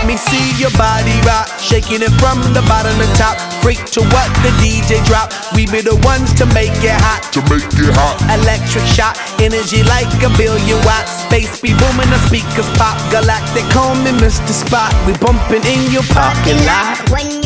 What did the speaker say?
me see your body rock, shaking it from the bottom to top. Freak to what the DJ drop. We be the ones to make it hot. Electric shock, energy like a billion watts. Space be booming, the speakers pop. Galactic, call me Mr. Spot. We bumping in your parking lot.